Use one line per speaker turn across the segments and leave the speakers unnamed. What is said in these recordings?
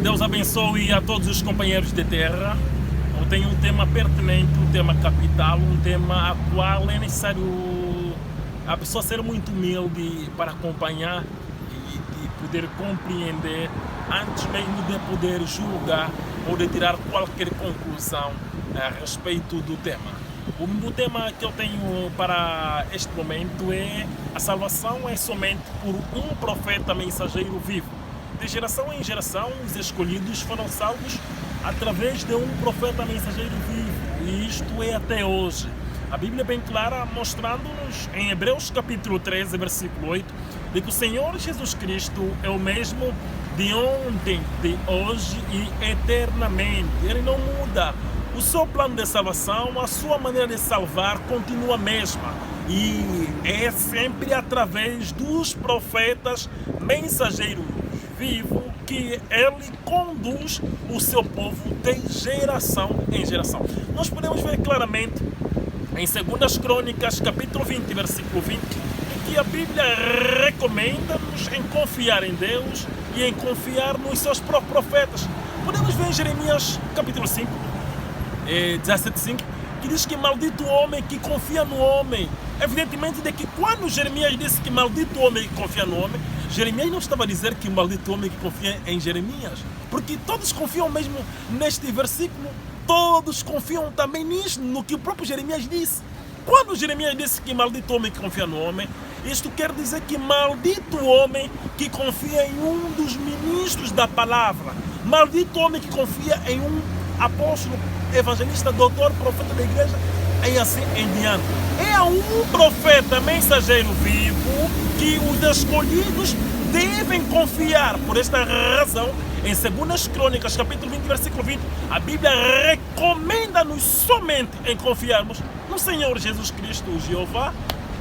Deus abençoe a todos os companheiros de terra. Eu tenho um tema pertinente, um tema capital, um tema a qual é necessário a pessoa ser muito humilde para acompanhar e poder compreender antes mesmo de poder julgar ou de tirar qualquer conclusão a respeito do tema. O tema que eu tenho para este momento é: a salvação é somente por um profeta mensageiro vivo. De geração em geração, os escolhidos foram salvos através de um profeta mensageiro vivo, e isto é até hoje. A Bíblia é bem clara, mostrando-nos em Hebreus capítulo 13, versículo 8, de que o Senhor Jesus Cristo é o mesmo de ontem, de hoje e eternamente. Ele não muda. O seu plano de salvação, a sua maneira de salvar continua a mesma. E é sempre através dos profetas mensageiros vivos que ele conduz o seu povo de geração em geração. Nós podemos ver claramente em 2 Crônicas, capítulo 20, versículo 20, em que a Bíblia recomenda-nos em confiar em Deus e em confiar nos seus próprios profetas. Podemos ver em Jeremias, capítulo 5, 17,5, que diz que maldito o homem que confia no homem. Evidentemente de que quando Jeremias disse que maldito o homem que confia no homem, Jeremias não estava a dizer que maldito o homem que confia em Jeremias, porque todos confiam mesmo neste versículo, todos confiam também nisso, no que o próprio Jeremias disse. Quando Jeremias disse que maldito o homem que confia no homem, isto quer dizer que maldito o homem que confia em um dos ministros da palavra, maldito o homem que confia em um apóstolo, evangelista, doutor, profeta da igreja, e assim em diante. É a um profeta mensageiro vivo que os escolhidos devem confiar. Por esta razão, em 2 Crônicas, capítulo 20, versículo 20, a Bíblia recomenda-nos somente em confiarmos no Senhor Jesus Cristo, o Jeová,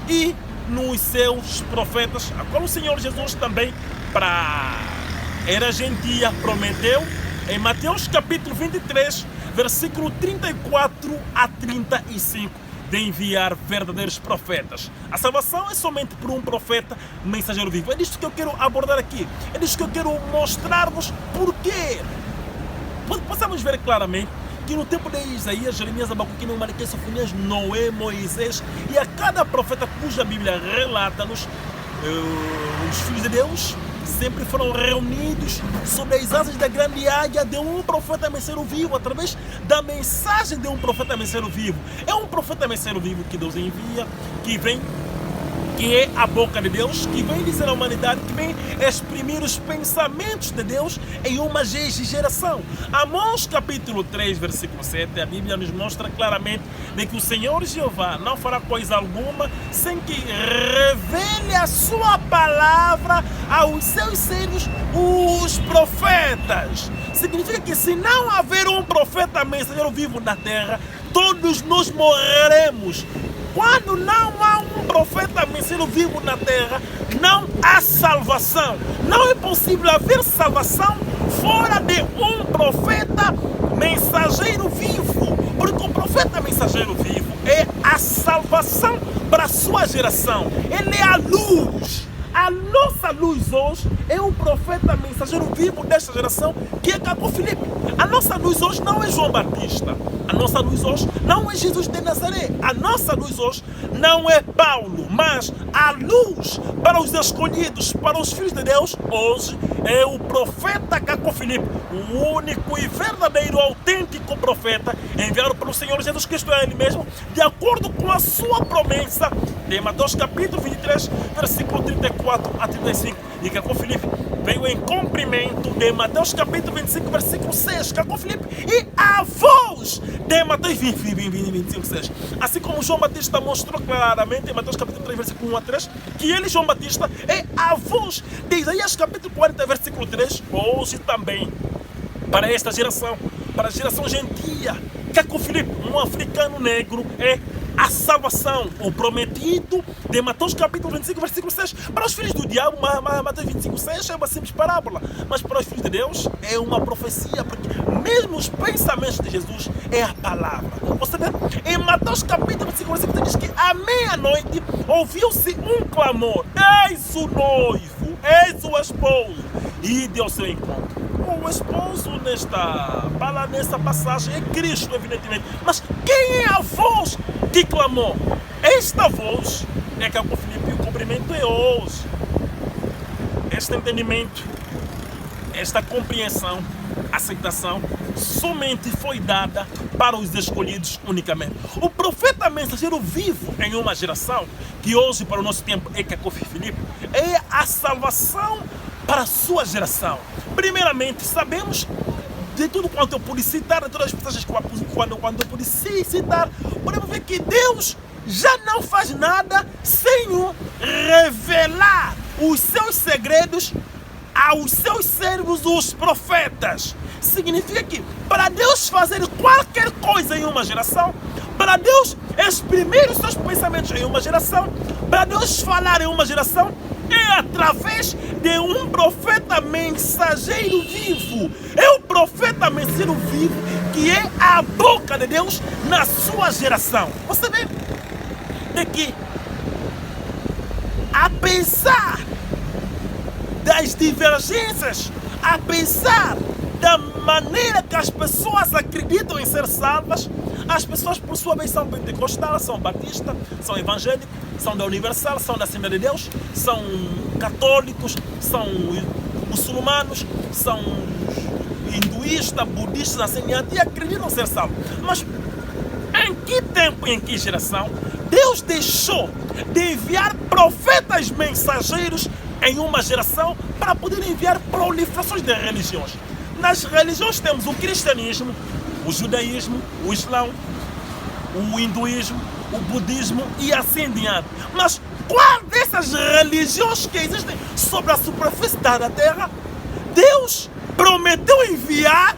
e nos seus profetas, a qual o Senhor Jesus também, para a era gentia, prometeu em Mateus capítulo 23, versículo 34 a 35, de enviar verdadeiros profetas. A salvação é somente por um profeta mensageiro vivo. É disto que eu quero abordar aqui. É disto que eu quero mostrar-vos porquê. Possamos ver claramente que no tempo de Isaías, Jeremias, Abacuque, Malaquias, Sofonias, Noé, Moisés e a cada profeta cuja Bíblia relata-nos, os filhos de Deus sempre foram reunidos sob as asas da grande águia de um profeta mensageiro vivo, através da mensagem de um profeta mensageiro vivo. É um profeta mensageiro vivo que Deus envia, que vem, que é a boca de Deus, que vem dizer à humanidade, que vem exprimir os pensamentos de Deus em uma geração. Amós capítulo 3, versículo 7, a Bíblia nos mostra claramente de que o Senhor Jeová não fará coisa alguma sem que revele a sua palavra aos seus servos, os profetas. Significa que se não haver um profeta mensageiro vivo na terra, todos nós morreremos. Quando não há um profeta mensageiro vivo na terra, não há salvação. Não é possível haver salvação fora de um profeta mensageiro vivo. Porque o profeta mensageiro vivo é a salvação para a sua geração. Ele é a luz. A nossa luz hoje é o profeta mensageiro vivo desta geração, que é Caco Filipe. A nossa luz hoje não é João Batista. A nossa luz hoje não é Jesus de Nazaré. A nossa luz hoje não é Paulo. Mas a luz para os escolhidos, para os filhos de Deus, hoje é o profeta Caco Filipe, o único e verdadeiro, autêntico profeta enviado pelo Senhor Jesus Cristo a Ele mesmo, de acordo com a sua promessa de Mateus capítulo 23, versículo 34 a 35. E Caco Filipe veio em cumprimento de Mateus capítulo 25, versículo 6. Caco Filipe e a voz de Mateus 25, 6. Assim como João Batista mostrou claramente em Mateus capítulo 3, versículo 1 a 3, que ele, João Batista, é a voz de Isaías capítulo 40, versículo 3, hoje também, para esta geração, para a geração gentia. Caco Filipe, um africano negro, é a salvação, o prometido de Mateus capítulo 25, versículo 6. Para os filhos do diabo, Mateus 25, 6 é uma simples parábola, mas para os filhos de Deus é uma profecia, porque mesmo os pensamentos de Jesus é a palavra. Você vê? Em Mateus capítulo 25, versículo 6 diz que à meia-noite ouviu-se um clamor: eis o noivo, eis o esposo, e deu seu encontro. O esposo nessa passagem é Cristo, evidentemente. Mas quem é a voz que clamou? Esta voz é que o Filipe, o cumprimento é hoje. Este entendimento, esta compreensão, aceitação, somente foi dada para os escolhidos unicamente. O profeta mensageiro vivo em uma geração, que hoje para o nosso tempo é Cacofe Filipe, é a salvação para a sua geração. Primeiramente, sabemos de tudo quanto eu pude citar, de todas as passagens quando eu pude citar, podemos ver que Deus já não faz nada sem revelar os seus segredos aos seus servos, os profetas. Significa que para Deus fazer qualquer coisa em uma geração, para Deus exprimir os seus pensamentos em uma geração, para Deus falar em uma geração, é através de um profeta mensageiro vivo. É o profeta mensageiro vivo que é a boca de Deus na sua geração. Você vê de que, apesar das divergências, apesar da maneira que as pessoas acreditam em ser salvas, as pessoas por sua vez são pentecostais, são batistas, são evangélicos, são da Universal, são da Assembleia de Deus, são católicos, são muçulmanos, são hinduístas, budistas, assim, e acreditam ser salvos. Mas em que tempo, em que geração, Deus deixou de enviar profetas mensageiros em uma geração para poder enviar proliferações de religiões? Nas religiões temos o cristianismo, o judaísmo, o islão, o hinduísmo, o budismo e assim diante. Mas qual dessas religiões que existem sobre a superfície da terra Deus prometeu enviar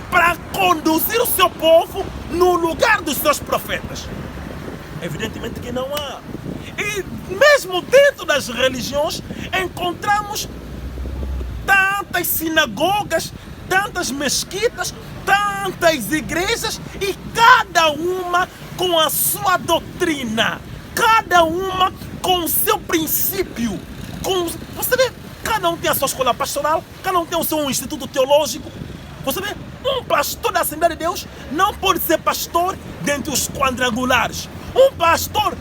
para conduzir o seu povo no lugar dos seus profetas? Evidentemente que não há. E mesmo dentro das religiões encontramos tantas sinagogas, tantas mesquitas, tantas igrejas, e cada uma com a sua doutrina, cada uma com o seu princípio. Você vê, cada um tem a sua escola pastoral, cada um tem o seu instituto teológico. Você vê, um pastor da Assembleia de Deus não pode ser pastor dentre os quadrangulares. Um pastor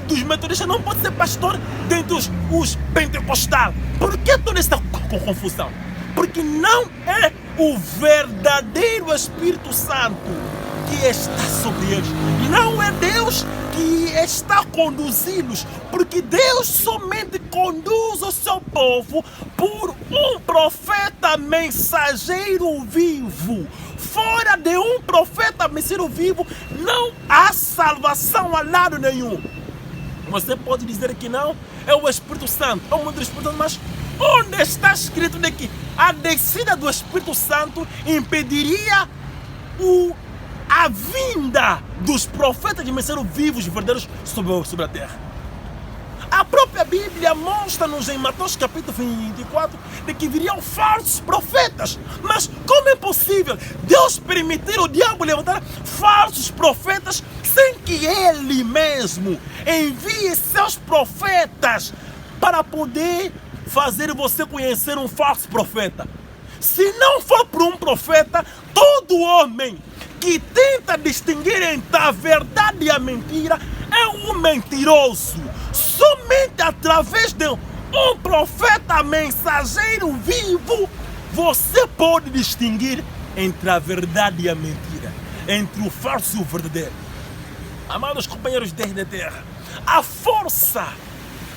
dos metodistas não pode ser pastor dentre os pentecostais. Por que toda essa confusão? Porque não é o verdadeiro Espírito Santo que está sobre eles. Não é Deus que está a conduzi-los, porque Deus somente conduz o seu povo por um profeta mensageiro vivo. Fora de um profeta mensageiro vivo, não há salvação a lado nenhum. Você pode dizer que não, é o Espírito Santo, é o mundo do Espírito Santo, mas onde está escrito de que a descida do Espírito Santo impediria a vinda dos profetas de mensageiros vivos, verdadeiros sobre a terra? A própria Bíblia mostra-nos em Mateus capítulo 24 de que viriam falsos profetas. Mas como é possível Deus permitir o diabo levantar falsos profetas sem que Ele mesmo envie seus profetas para poder fazer você conhecer um falso profeta? Se não for por um profeta, todo homem que tenta distinguir entre a verdade e a mentira é um mentiroso. Somente através de um profeta mensageiro vivo você pode distinguir entre a verdade e a mentira, entre o falso e o verdadeiro. Amados companheiros de terra, a força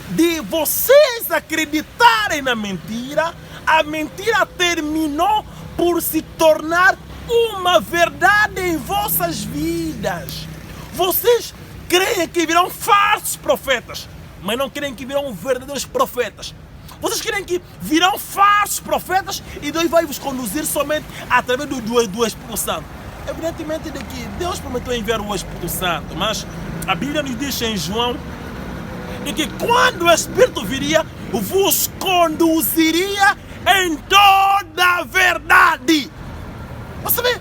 de vocês acreditarem na mentira, a mentira terminou por se tornar uma verdade em vossas vidas. Vocês creem que virão falsos profetas, mas não creem que virão verdadeiros profetas. Vocês creem que virão falsos profetas e Deus vai vos conduzir somente através do Espírito Santo. Evidentemente de que Deus prometeu enviar o Espírito Santo, mas a Bíblia nos diz em João de que quando o Espírito viria, vos conduziria em toda a verdade. Você vê?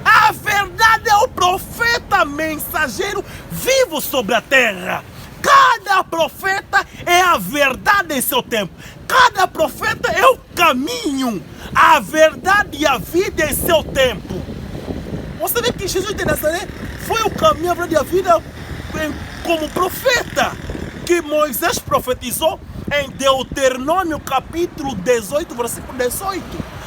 A verdade é o profeta mensageiro vivo sobre a terra. Cada profeta é a verdade em seu tempo. Cada profeta é o caminho. a verdade e a vida em seu tempo. Você vê que Jesus de Nazaré foi o caminho, a verdade e a vida como profeta, que Moisés profetizou em Deuteronômio capítulo 18, versículo 18.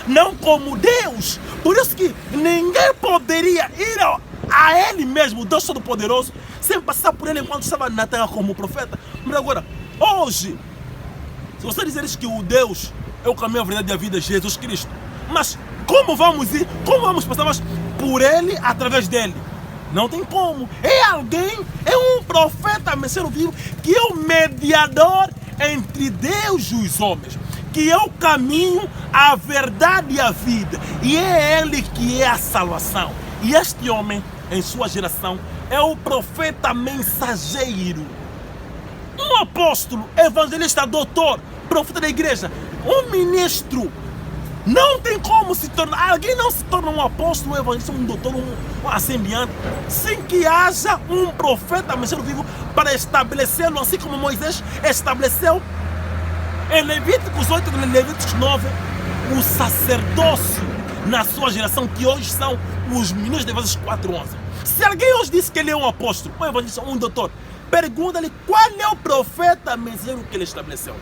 Não como Deus. Por isso que ninguém poderia ir a Ele mesmo, Deus Todo-Poderoso, sem passar por Ele enquanto estava na terra como profeta. Mas agora, hoje, se você dizeres que o Deus é o caminho, a verdade e a vida, Jesus Cristo, mas como vamos ir, como vamos passar por Ele, através dEle? Não tem como. É alguém, é um profeta, mensageiro vivo, que é o mediador entre Deus e os homens, que é o caminho, a verdade e a vida, e é Ele que é a salvação. E este homem, em sua geração, é o profeta mensageiro, um apóstolo, evangelista, doutor, profeta da igreja, um ministro. Não tem como se tornar, alguém não se torna um apóstolo, um evangelista, um doutor, um assembleante, sem que haja um profeta mensageiro vivo para estabelecê-lo, assim como Moisés estabeleceu em Levíticos 8 e Levíticos 9, o sacerdócio na sua geração, que hoje são os ministros de Efésios 4:11. Se alguém hoje disse que ele é um apóstolo, um evangelista, um doutor, pergunta-lhe qual é o profeta mensageiro que ele estabeleceu.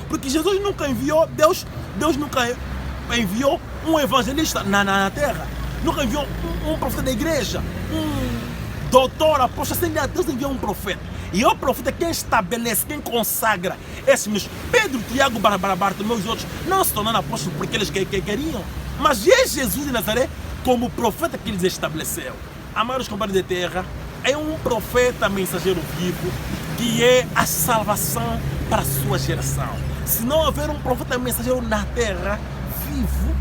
Porque Jesus nunca enviou, Deus nunca enviou um evangelista na terra, nunca enviou um profeta da igreja, um doutor, apóstolo, assim, Deus enviou um profeta. E é o profeta quem estabelece, quem consagra esses ministros. Pedro, Tiago, Bartolomeu e os outros não se tornaram apóstolos porque eles queriam, mas é Jesus de Nazaré como profeta que eles estabeleceu. Amados companheiros de terra, é um profeta mensageiro vivo que é a salvação para a sua geração. Se não houver um profeta mensageiro na terra vivo,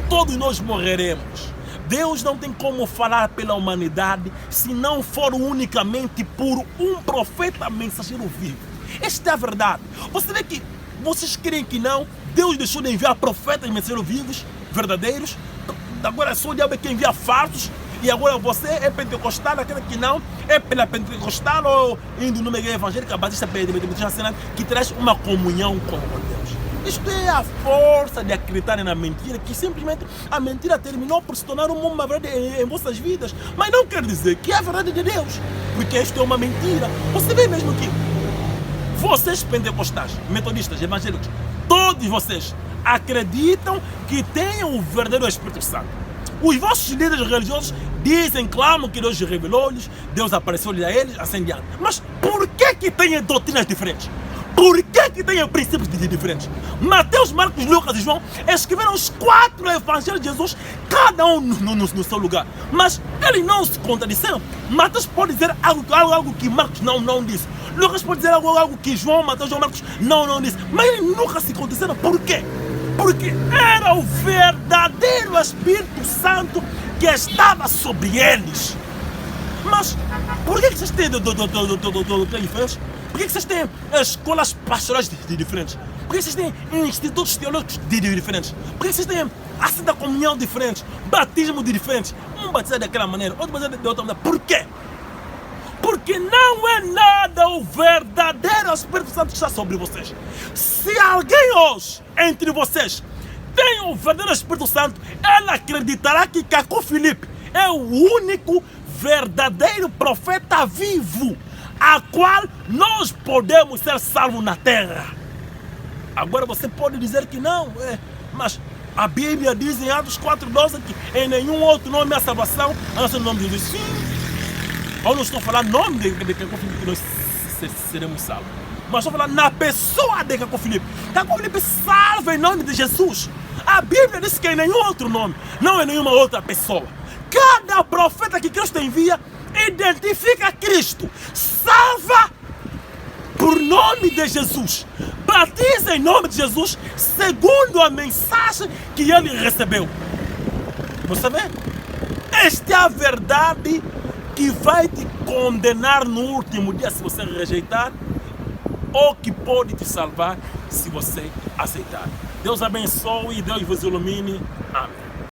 todos nós morreremos. Deus não tem como falar pela humanidade se não for unicamente por um profeta mensageiro vivo. Esta é a verdade. Você vê que vocês creem que não, Deus deixou de enviar profetas mensageiros vivos, verdadeiros. Agora só o diabo é que envia falsos. E agora você é pentecostal, aquele que não é pela pentecostal ou indo numa igreja evangélica, batista que traz uma comunhão com Deus. Isto é a força de acreditar na mentira, que simplesmente a mentira terminou por se tornar uma verdade em vossas vidas. Mas não quer dizer que é a verdade de Deus, porque isto é uma mentira. Você vê mesmo que vocês pentecostais, metodistas, evangélicos, todos vocês acreditam que têm o verdadeiro Espírito Santo. Os vossos líderes religiosos dizem, clamam que Deus revelou-lhes, Deus apareceu-lhes a eles, assim diante. Mas por que têm doutrinas diferentes? Por que têm princípios diferentes? Mateus, Marcos, Lucas e João escreveram os 4 evangelhos de Jesus, cada um no seu lugar. Mas eles não se contradisseram. Mateus pode dizer algo que Marcos não disse. Lucas pode dizer algo que Mateus, João, Marcos não disse. Mas eles nunca se contradisseram. Por quê? Porque era o verdadeiro Espírito Santo que estava sobre eles. Mas por que vocês têm diferentes? Por que vocês têm escolas pastorais diferentes? Por que vocês têm institutos teológicos diferentes? Por que vocês têm a Santa Comunhão diferentes? Batismo diferentes? Um batizado daquela maneira, outro batizado de outra maneira. Por quê? Porque não é nada o verdadeiro Espírito Santo que está sobre vocês. Se alguém hoje, entre vocês, tem o verdadeiro Espírito Santo, ela acreditará que Caco Filipe é o único verdadeiro profeta vivo, a qual nós podemos ser salvos na terra. Agora você pode dizer que não, mas a Bíblia diz em Atos 4:12 que em nenhum outro nome há salvação, a não ser no nome de Jesus. Sim. Eu não estou falando nome de Caco Filipe que nós seremos salvos, mas estou falando na pessoa de Caco Filipe. Caco Filipe salva em nome de Jesus. A Bíblia diz que em nenhum outro nome, não em nenhuma outra pessoa. Cada profeta que Cristo envia identifica Cristo, salva por nome de Jesus, batiza em nome de Jesus, segundo a mensagem que ele recebeu. Você vê? Esta é a verdade que vai te condenar no último dia se você rejeitar, ou que pode te salvar se você aceitar. Deus abençoe e Deus vos ilumine. Amém.